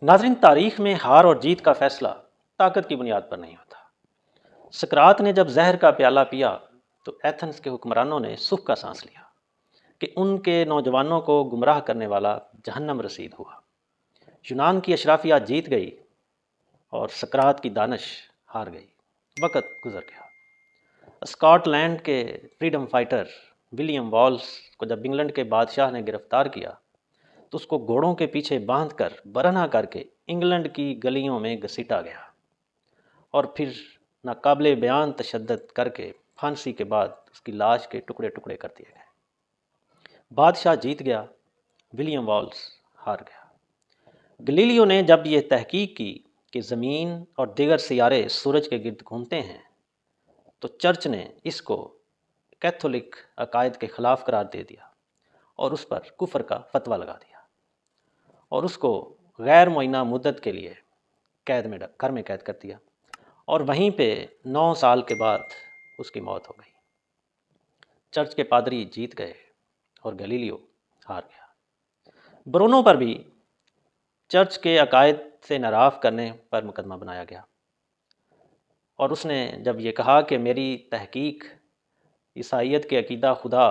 ناظرین، تاریخ میں ہار اور جیت کا فیصلہ طاقت کی بنیاد پر نہیں ہوتا۔ سقراط نے جب زہر کا پیالہ پیا تو ایتھنز کے حکمرانوں نے سکھ کا سانس لیا کہ ان کے نوجوانوں کو گمراہ کرنے والا جہنم رسید ہوا۔ یونان کی اشرافیہ جیت گئی اور سقراط کی دانش ہار گئی۔ وقت گزر گیا۔ اسکاٹ لینڈ کے فریڈم فائٹر ولیم والس کو جب انگلینڈ کے بادشاہ نے گرفتار کیا تو اس کو گھوڑوں کے پیچھے باندھ کر برہنہ کر کے انگلینڈ کی گلیوں میں گھسیٹا گیا اور پھر ناقابل بیان تشدد کر کے پھانسی کے بعد اس کی لاش کے ٹکڑے ٹکڑے کر دیے گئے۔ بادشاہ جیت گیا، ولیم والس ہار گیا۔ گلیلیو نے جب یہ تحقیق کی کہ زمین اور دیگر سیارے سورج کے گرد گھومتے ہیں تو چرچ نے اس کو کیتھولک عقائد کے خلاف قرار دے دیا اور اس پر کفر کا فتویٰ لگا دیا اور اس کو غیر معینہ مدت کے لیے گھر میں قید کر دیا، اور وہیں پہ 9 سال کے بعد اس کی موت ہو گئی۔ چرچ کے پادری جیت گئے اور گلیلیو ہار گیا۔ برونو پر بھی چرچ کے عقائد سے انحراف کرنے پر مقدمہ بنایا گیا، اور اس نے جب یہ کہا کہ میری تحقیق عیسائیت کے عقیدہ خدا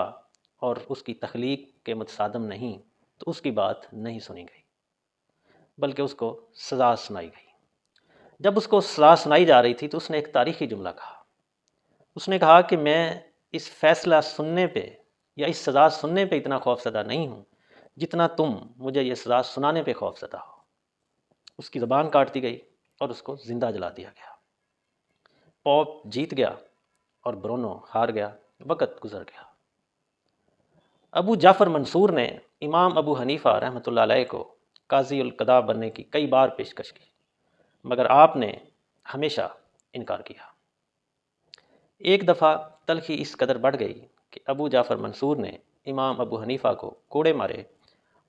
اور اس کی تخلیق کے متصادم نہیں، تو اس کی بات نہیں سنی گئی بلکہ اس کو سزا سنائی گئی۔ جب اس کو سزا سنائی جا رہی تھی تو اس نے ایک تاریخی جملہ کہا۔ اس نے کہا کہ میں اس فیصلہ سننے پہ یا اس سزا سننے پہ اتنا خوف زدہ نہیں ہوں جتنا تم مجھے یہ سزا سنانے پہ خوف زدہ ہو۔ اس کی زبان کاٹ دی گئی اور اس کو زندہ جلا دیا گیا۔ پوپ جیت گیا اور برونو ہار گیا۔ وقت گزر گیا۔ ابو جعفر منصور نے امام ابو حنیفہ رحمۃ اللہ علیہ کو قاضی القضاء بننے کی کئی بار پیشکش کی، مگر آپ نے ہمیشہ انکار کیا۔ ایک دفعہ تلخی اس قدر بڑھ گئی کہ ابو جعفر منصور نے امام ابو حنیفہ کو کوڑے مارے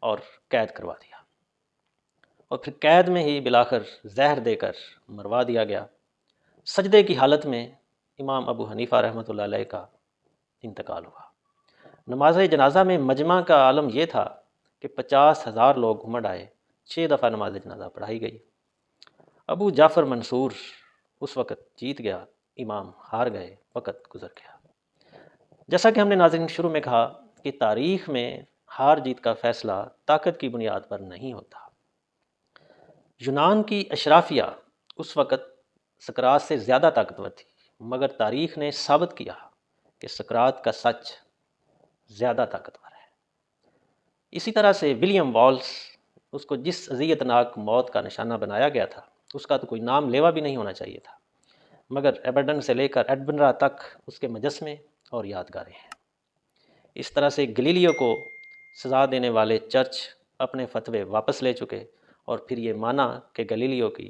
اور قید کروا دیا، اور پھر قید میں ہی بالآخر زہر دے کر مروا دیا گیا۔ سجدے کی حالت میں امام ابو حنیفہ رحمۃ اللہ علیہ کا انتقال ہوا۔ نماز جنازہ میں مجمع کا عالم یہ تھا کہ 50,000 لوگ امڑ آئے۔ 6 دفعہ نماز جنازہ پڑھائی گئی۔ ابو جعفر منصور اس وقت جیت گیا، امام ہار گئے، وقت گزر گیا۔ جیسا کہ ہم نے ناظرین شروع میں کہا کہ تاریخ میں ہار جیت کا فیصلہ طاقت کی بنیاد پر نہیں ہوتا۔ یونان کی اشرافیہ اس وقت سقراط سے زیادہ طاقتور تھی، مگر تاریخ نے ثابت کیا کہ سقراط کا سچ زیادہ طاقتور ہے۔ اسی طرح سے ولیم والس، اس کو جس اذیت ناک موت کا نشانہ بنایا گیا تھا اس کا تو کوئی نام لیوا بھی نہیں ہونا چاہیے تھا، مگر ایبرڈن سے لے کر ایڈنبرا تک اس کے مجسمے اور یادگاریں ہیں۔ اس طرح سے گلیلیو کو سزا دینے والے چرچ اپنے فتوے واپس لے چکے اور پھر یہ مانا کہ گلیلیو کی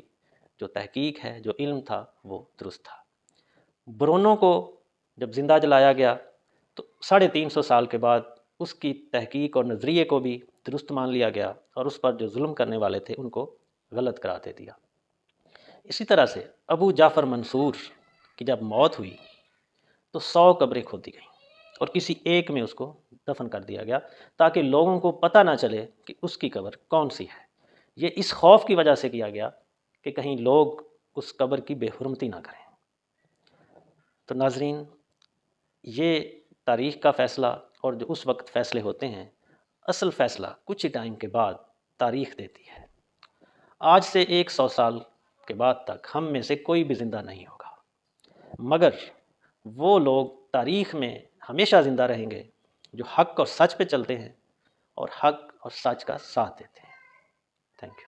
جو تحقیق ہے، جو علم تھا، وہ درست تھا۔ برونو کو جب زندہ جلایا گیا تو 350 سال کے بعد اس کی تحقیق اور نظریے کو بھی درست مان لیا گیا اور اس پر جو ظلم کرنے والے تھے ان کو غلط قرار دے دیا۔ اسی طرح سے ابو جعفر منصور کی جب موت ہوئی تو 100 قبریں کھودی گئیں اور کسی ایک میں اس کو دفن کر دیا گیا تاکہ لوگوں کو پتہ نہ چلے کہ اس کی قبر کون سی ہے۔ یہ اس خوف کی وجہ سے کیا گیا کہ کہیں لوگ اس قبر کی بے حرمتی نہ کریں۔ تو ناظرین، یہ تاریخ کا فیصلہ اور جو اس وقت فیصلے ہوتے ہیں، اصل فیصلہ کچھ ہی ٹائم کے بعد تاریخ دیتی ہے۔ آج سے 100 سال کے بعد تک ہم میں سے کوئی بھی زندہ نہیں ہوگا، مگر وہ لوگ تاریخ میں ہمیشہ زندہ رہیں گے جو حق اور سچ پہ چلتے ہیں اور حق اور سچ کا ساتھ دیتے ہیں۔ Thank you.